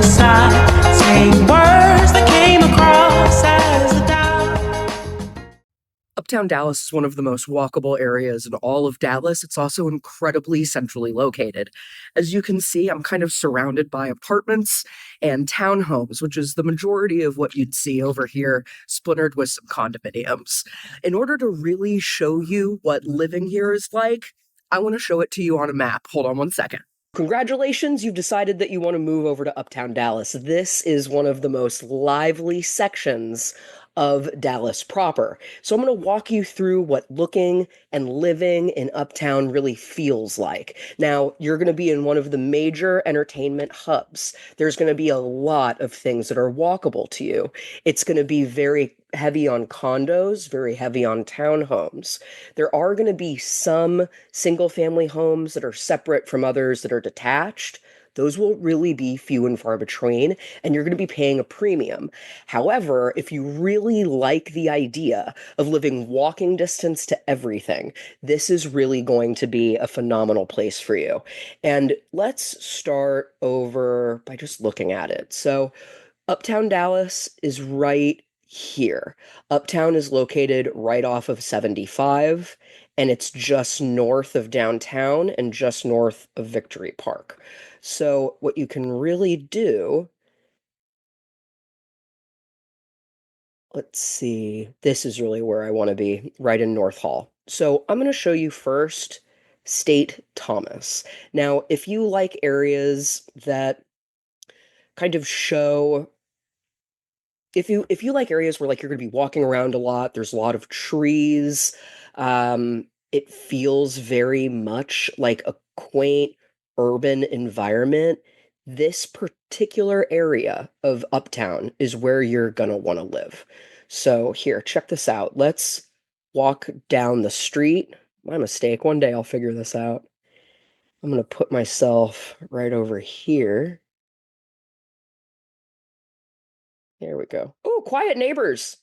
side, saying words that came across as a doubt. Uptown Dallas is one of the most walkable areas in all of Dallas. It's also incredibly centrally located. As you can see, I'm kind of surrounded by apartments and townhomes, which is the majority of what you'd see over here, splintered with some condominiums. In order to really show you what living here is like, I want to show it to you on a map. Hold on one second. Congratulations, you've decided that you want to move over to Uptown Dallas. This is one of the most lively sections of Dallas proper. So I'm going to walk you through what looking and living in Uptown really feels like. Now, you're going to be in one of the major entertainment hubs. There's going to be a lot of things that are walkable to you. It's going to be very heavy on condos, very heavy on townhomes. There are going to be some single family homes that are separate from others that are detached. Those will really be few and far between, and you're going to be paying a premium. However, if you really like the idea of living walking distance to everything, this is really going to be a phenomenal place for you. And let's start over by just looking at it. So, Uptown Dallas is right here. Uptown is located right off of 75, and it's just north of downtown and just north of Victory Park. So, what you can really do, let's see, this is really where I want to be, right in North Hall. So, I'm going to show you first State Thomas. Now, if you like areas that kind of show if you like areas where like you're going to be walking around a lot, there's a lot of trees, it feels very much like a quaint urban environment. This particular area of Uptown is where you're going to want to live. So here, check this out. Let's walk down the street. My mistake. One day I'll figure this out. I'm going to put myself right over here. There we go. Oh, quiet neighbors.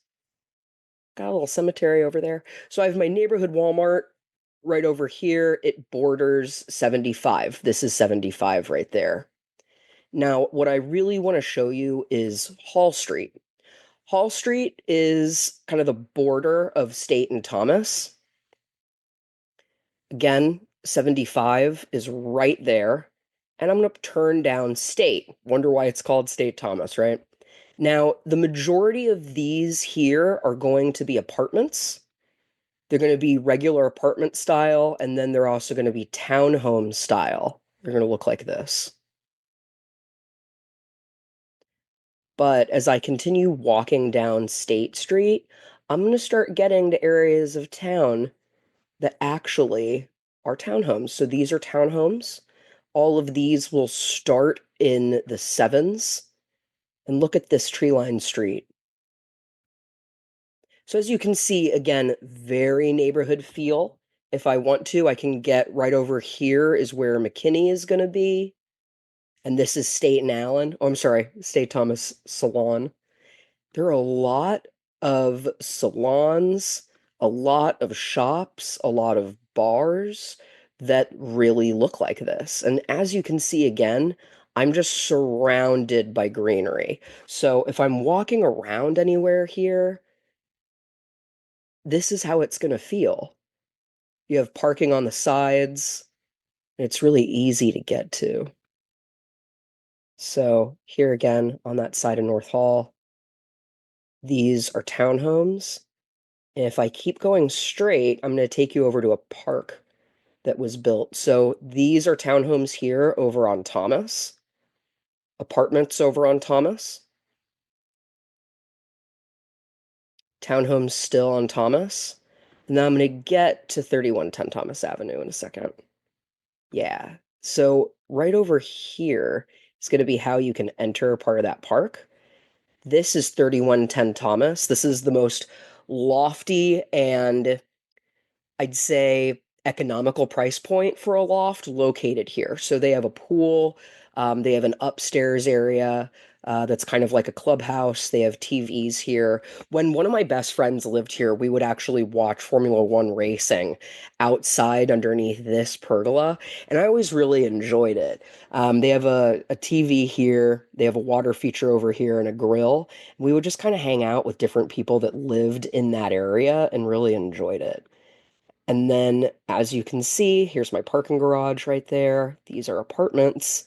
Got a little cemetery over there. So I have my neighborhood Walmart right over here. It borders 75. This is 75 right there. Now, what I really want to show you is Hall Street. Hall Street is kind of the border of State and Thomas. Again, 75 is right there. And I'm going to turn down State. Wonder why it's called State Thomas, right? Now, the majority of these here are going to be apartments. They're going to be regular apartment style, and then they're also going to be townhome style. They're going to look like this. But as I continue walking down State Street, I'm going to start getting to areas of town that actually are townhomes. So these are townhomes. All of these will start in the sevens. And look at this tree-lined street. So as you can see, again, very neighborhood feel. If I want to, I can get right over here is where McKinney is going to be. And this is State and Allen. Oh, I'm sorry, State Thomas Salon. There are a lot of salons, a lot of shops, a lot of bars that really look like this. And as you can see again, I'm just surrounded by greenery. So if I'm walking around anywhere here, this is how it's going to feel. You have parking on the sides, and it's really easy to get to. So here again on that side of North Hall, these are townhomes. And if I keep going straight, I'm going to take you over to a park that was built. So these are townhomes here over on Thomas, apartments over on Thomas, townhomes still on Thomas. And then I'm going to get to 3110 Thomas Avenue in a second. Yeah. So right over here is going to be how you can enter part of that park. This is 3110 Thomas. This is the most lofty and I'd say economical price point for a loft located here. So they have a pool, they have an upstairs area, that's kind of like a clubhouse. They have TVs here. When one of my best friends lived here, we would actually watch Formula One racing outside underneath this pergola, and I always really enjoyed it. They have a TV here, they have a water feature over here, and a grill. We would just kind of hang out with different people that lived in that area and really enjoyed it. And then, as you can see, here's my parking garage right there. These are apartments.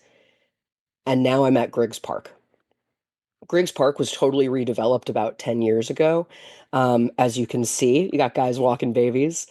And now I'm at Griggs Park. Griggs Park was totally redeveloped about 10 years ago. As you can see, you got guys walking babies.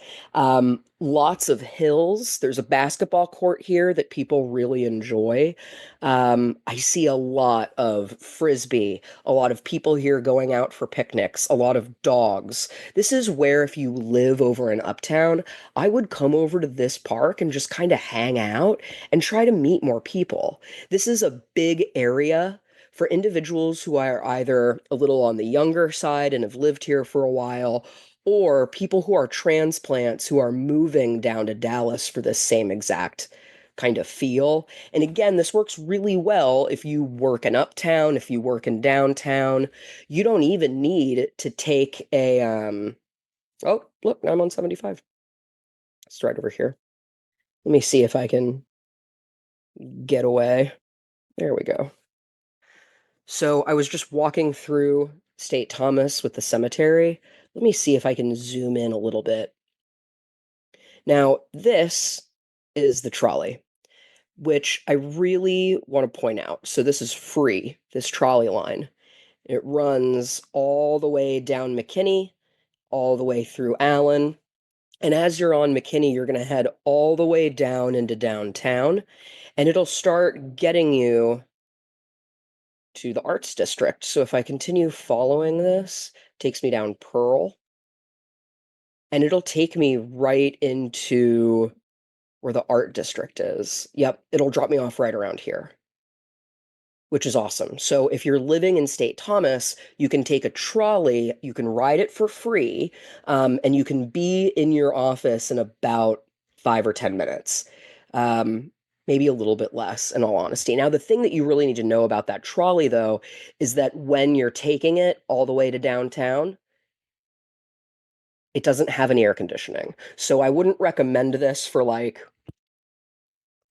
Lots of hills. There's a basketball court here that people really enjoy. I see a lot of frisbee, a lot of people here going out for picnics, a lot of dogs. This is where, if you live over in Uptown, I would come over to this park and just kind of hang out and try to meet more people. This is a big area for individuals who are either a little on the younger side and have lived here for a while, or people who are transplants who are moving down to Dallas for this same exact kind of feel. And again, this works really well if you work in Uptown, if you work in downtown. You don't even need to take a oh, look, I'm on 75. It's right over here. Let me see if I can get away. There we go. So I was just walking through St. Thomas with the cemetery. Let me see if I can zoom in a little bit. Now, this is the trolley, which I really want to point out. So this is free, this trolley line. It runs all the way down McKinney, all the way through Allen. And as you're on McKinney, you're going to head all the way down into downtown, and it'll start getting you to the arts district. So if I continue following this, it takes me down Pearl, and it'll take me right into where the art district is. Yep, it'll drop me off right around here, which is awesome. So if you're living in St. Thomas, you can take a trolley, you can ride it for free, and you can be in your office in about 5 or 10 minutes. Um, Maybe a little bit less, in all honesty. Now, the thing that you really need to know about that trolley, though, is that when you're taking it all the way to downtown, it doesn't have any air conditioning. So I wouldn't recommend this for like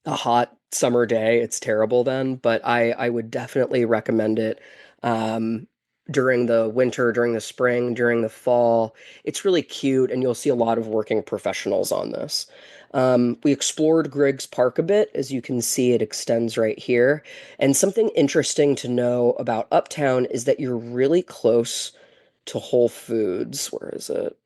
a hot summer day. It's terrible then, but I would definitely recommend it um, during the winter, during the spring, during the fall. It's really cute, and you'll see a lot of working professionals on this. We explored Griggs Park a bit. As you can see, it extends right here. And something interesting to know about Uptown is that you're really close to Whole Foods. Where is it?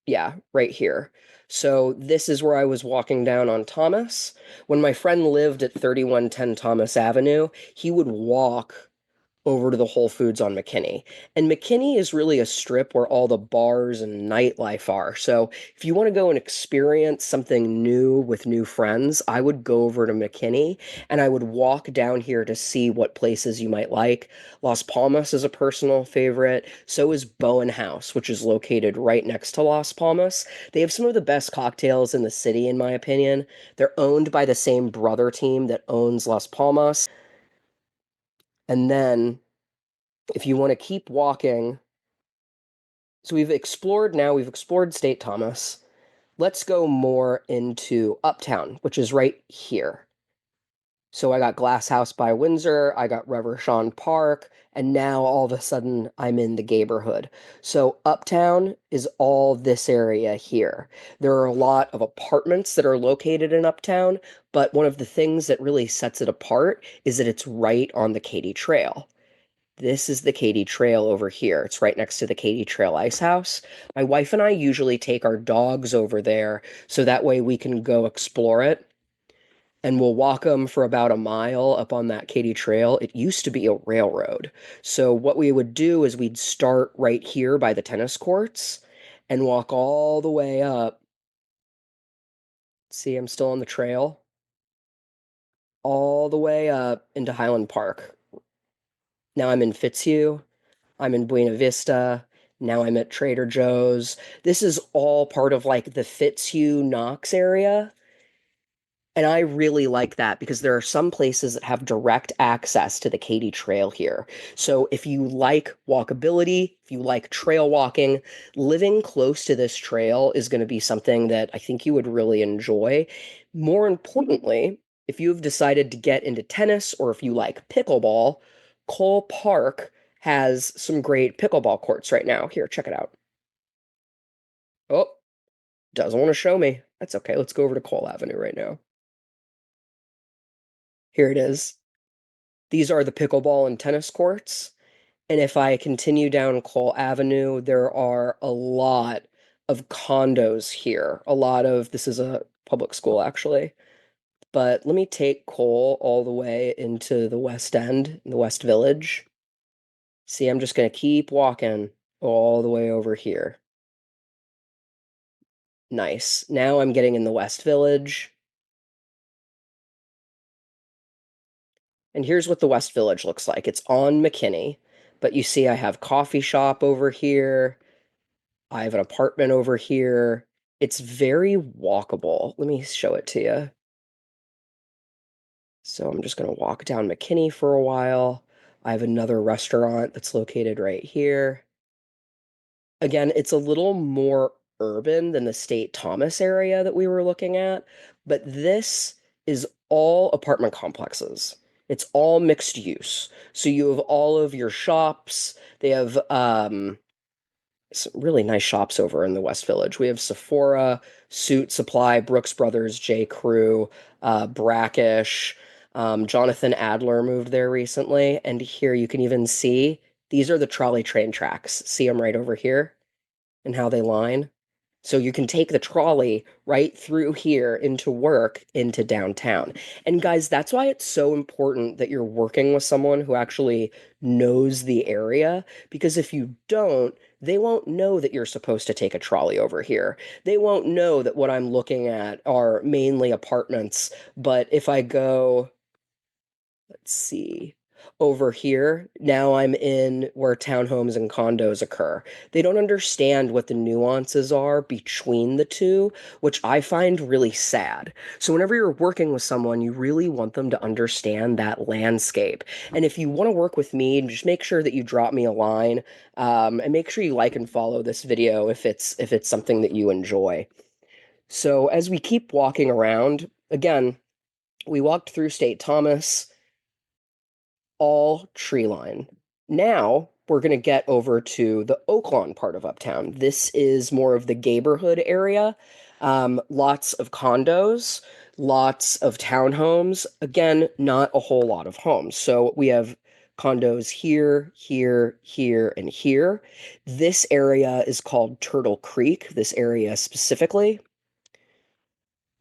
Yeah, right here. So this is where I was walking down on Thomas. When my friend lived at 3110 Thomas Avenue, he would walk over to the Whole Foods on McKinney. And McKinney is really a strip where all the bars and nightlife are. So if you want to go and experience something new with new friends, I would go over to McKinney and I would walk down here to see what places you might like. Las Palmas is a personal favorite. So is Bowen House, which is located right next to Las Palmas. They have some of the best cocktails in the city, in my opinion. They're owned by the same brother team that owns Las Palmas. And then if you want to keep walking, so we've explored State Thomas. Let's go more into Uptown, which is right here. So I got Glass House by Windsor, I got Reverchon Park, and now all of a sudden I'm in the neighborhood. So Uptown is all this area here. There are a lot of apartments that are located in Uptown, but one of the things that really sets it apart is that it's right on the Katy Trail. This is the Katy Trail over here. It's right next to the Katy Trail Ice House. My wife and I usually take our dogs over there so that way we can go explore it. And we'll walk them for about a mile up on that Katy Trail. It used to be a railroad. So what we would do is we'd start right here by the tennis courts and walk all the way up. See, I'm still on the trail. All the way up into Highland Park. Now I'm in Fitzhugh. I'm in Buena Vista. Now I'm at Trader Joe's. This is all part of like the Fitzhugh Knox area. And I really like that because there are some places that have direct access to the Katy Trail here. So if you like walkability, if you like trail walking, living close to this trail is going to be something that I think you would really enjoy. More importantly, if you've decided to get into tennis or if you like pickleball, Cole Park has some great pickleball courts right now. Here, check it out. Oh, doesn't want to show me. That's okay. Let's go over to Cole Avenue right now. Here it is. These are the pickleball and tennis courts. And if I continue down Cole Avenue, there are a lot of condos here. A lot of this is a public school actually. But let me take Cole all the way into the West End, in the West Village. See, I'm just going to keep walking all the way over here. Nice. Now I'm getting in the West Village. And here's what the West Village looks like. It's on McKinney, but you see I have coffee shop over here. I have an apartment over here. It's very walkable. Let me show it to you. So I'm just going to walk down McKinney for a while. I have another restaurant that's located right here. Again, it's a little more urban than the State Thomas area that we were looking at, but this is all apartment complexes. It's all mixed use. So you have all of your shops. They have some really nice shops over in the West Village. We have Sephora, Suit Supply, Brooks Brothers, J. Crew, Brackish. Jonathan Adler moved there recently, and here you can even see these are the trolley train tracks. See them right over here and how they line? So you can take the trolley right through here into work into downtown. And guys, that's why it's so important that you're working with someone who actually knows the area. Because if you don't, they won't know that you're supposed to take a trolley over here. They won't know that what I'm looking at are mainly apartments. But if I go, let's see. Over here, now I'm in where townhomes and condos occur. They don't understand what the nuances are between the two, which I find really sad. So, whenever you're working with someone, you really want them to understand that landscape. And if you want to work with me, just make sure that you drop me a line, and make sure you like and follow this video if it's something that you enjoy. So, as we keep walking around, again, we walked through State Thomas all tree line. Now we're going to get over to the Oaklawn part of Uptown. This is more of the neighborhood area. Lots of condos, lots of townhomes. Again, not a whole lot of homes. So we have condos here, here, here, and here. This area is called Turtle Creek, this area specifically.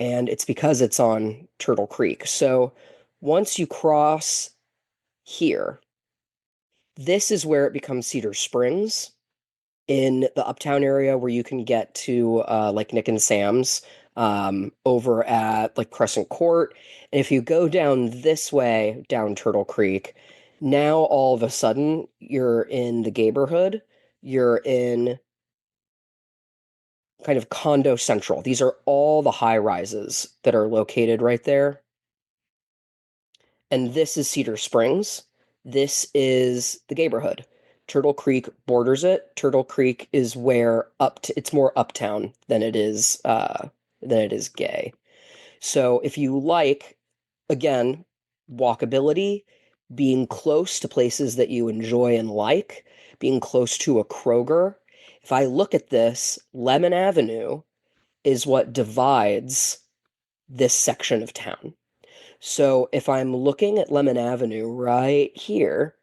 And it's because it's on Turtle Creek. So once you cross here, this is where it becomes Cedar Springs in the Uptown area where you can get to like Nick and Sam's over at like Crescent Court. And if you go down this way, down Turtle Creek, now all of a sudden you're in the neighborhood. You're in kind of condo central. These are all the high rises that are located right there. And this is Cedar Springs. This is the neighborhood. Turtle Creek borders it. Turtle Creek is where it's more uptown than it is gay. So if you like, again, walkability, being close to places that you enjoy and like, being close to a Kroger. If I look at this, Lemon Avenue is what divides this section of town. So if I'm looking at Lemon Avenue right here,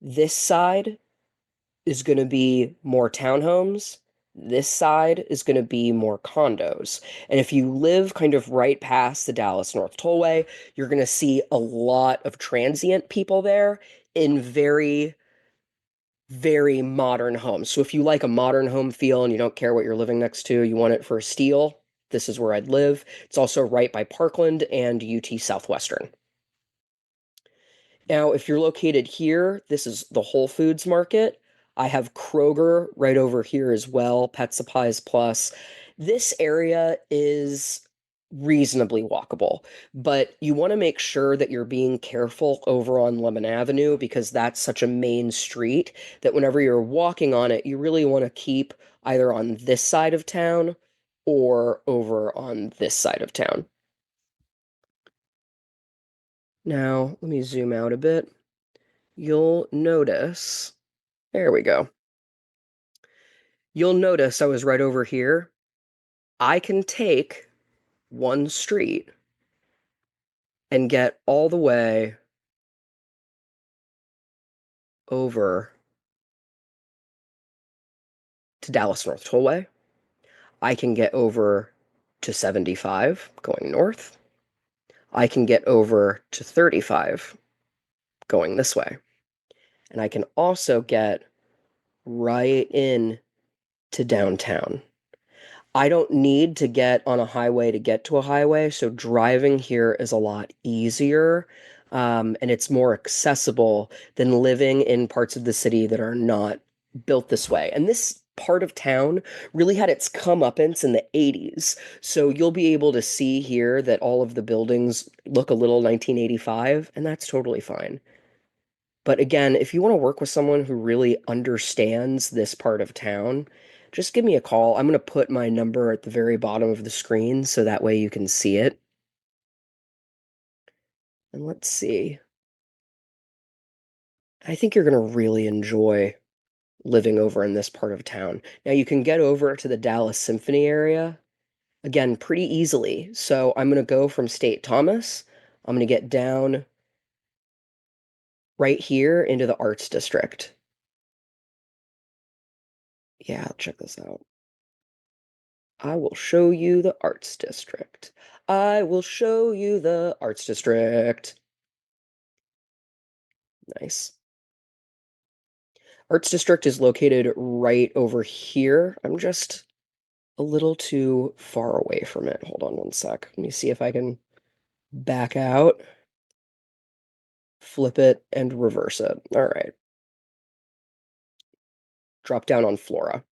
this side is going to be more townhomes. This side is going to be more condos. And if you live kind of right past the Dallas North Tollway, you're going to see a lot of transient people there in very, very modern homes. So if you like a modern home feel and you don't care what you're living next to, you want it for a steal, this is where I'd live. It's also right by Parkland and UT Southwestern. Now, if you're located here, this is the Whole Foods market. I have Kroger right over here as well, Pet Supplies Plus. This area is reasonably walkable, but you want to make sure that you're being careful over on Lemon Avenue because that's such a main street that whenever you're walking on it, you really want to keep either on this side of town or over on this side of town. Now, let me zoom out a bit. You'll notice, there we go. You'll notice I was right over here. I can take one street and get all the way over to Dallas North Tollway. I can get over to 75 going north. I can get over to 35 going this way. And I can also get right in to downtown. I don't need to get on a highway to get to a highway, so driving here is a lot easier, and it's more accessible than living in parts of the city that are not built this way. And this part of town really had its comeuppance in the 80s, so you'll be able to see here that all of the buildings look a little 1985, and that's totally fine. But again, if you want to work with someone who really understands this part of town, just give me a call. I'm going to put my number at the very bottom of the screen so that way you can see it. And let's see. I think you're going to really enjoy living over in this part of town. Now, you can get over to the Dallas Symphony area, again, pretty easily. So I'm going to go from State Thomas. I'm going to get down right here into the Arts District. Yeah, check this out. I will show you the Arts District. I will show you the Arts District. Nice. Arts District is located right over here. I'm just a little too far away from it. Hold on one sec. Let me see if I can back out, flip it, and reverse it. All right. Drop down on Flora.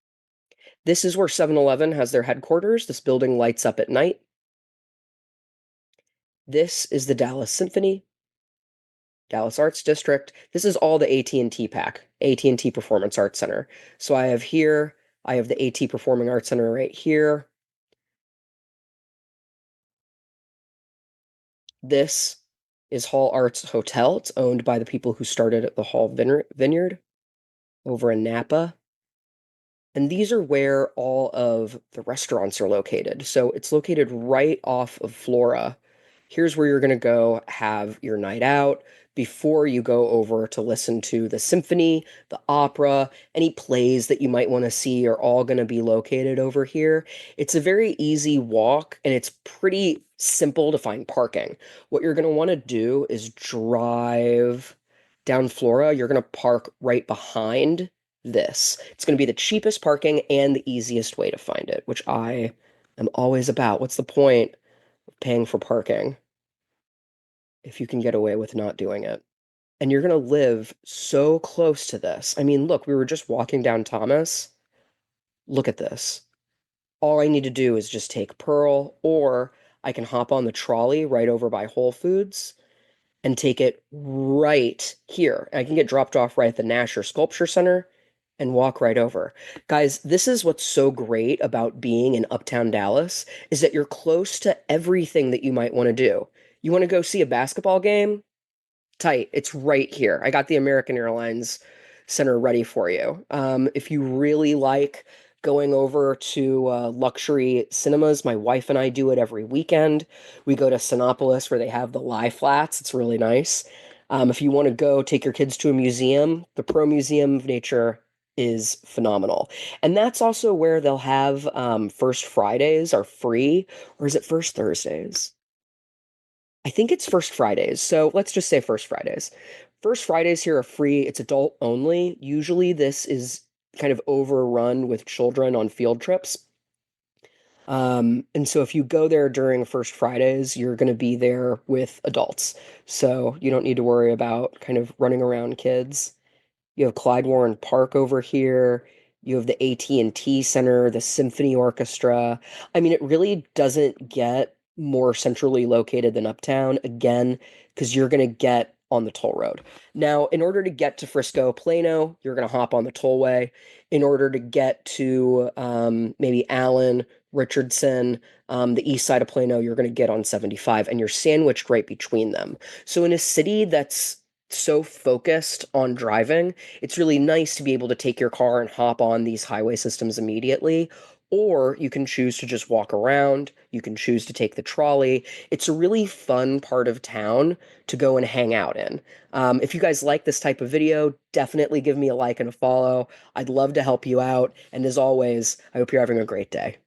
This is where 7-Eleven has their headquarters. This building lights up at night. This is the Dallas Symphony. Dallas Arts District. This is all the AT&T pack, AT&T Performance Arts Center. So I have here, I have the AT Performing Arts Center right here. This is Hall Arts Hotel. It's owned by the people who started at the Hall Vineyard over in Napa. And these are where all of the restaurants are located. So it's located right off of Flora. Here's where you're going to go have your night out before you go over to listen to the symphony, the opera, any plays that you might want to see are all going to be located over here. It's a very easy walk and it's pretty simple to find parking. What you're going to want to do is drive down Flora. You're going to park right behind this. It's going to be the cheapest parking and the easiest way to find it, which I am always about. What's the point of paying for parking if you can get away with not doing it? And you're going to live so close to this. I mean, look, we were just walking down Thomas. Look at this. All I need to do is just take Pearl, or I can hop on the trolley right over by Whole Foods and take it right here. I can get dropped off right at the Nasher Sculpture Center and walk right over. Guys, this is what's so great about being in Uptown Dallas is that you're close to everything that you might want to do. You want to go see a basketball game? Tight. It's right here. I got the American Airlines Center ready for you. If you really like going over to luxury cinemas, my wife and I do it every weekend. We go to Sinopolis where they have the lie flats. It's really nice. If you want to go take your kids to a museum, the Pro Museum of Nature is phenomenal. And that's also where they'll have First Fridays are free, or is it First Thursdays? I think it's First Fridays. So let's just say First Fridays. First Fridays here are free. It's adult only. Usually this is kind of overrun with children on field trips. And so if you go there during First Fridays, you're going to be there with adults. So you don't need to worry about kind of running around kids. You have Clyde Warren Park over here. You have the AT&T Center, the Symphony Orchestra. I mean, it really doesn't get more centrally located than Uptown, again, because you're going to get on the toll road. Now, in order to get to Frisco, Plano, you're going to hop on the tollway. In order to get to maybe Allen, Richardson, the east side of Plano, you're going to get on 75, and you're sandwiched right between them. So in a city that's so focused on driving, it's really nice to be able to take your car and hop on these highway systems immediately. Or you can choose to just walk around. You can choose to take the trolley. It's a really fun part of town to go and hang out in. If you guys like this type of video, definitely give me a like and a follow. I'd love to help you out. And as always, I hope you're having a great day.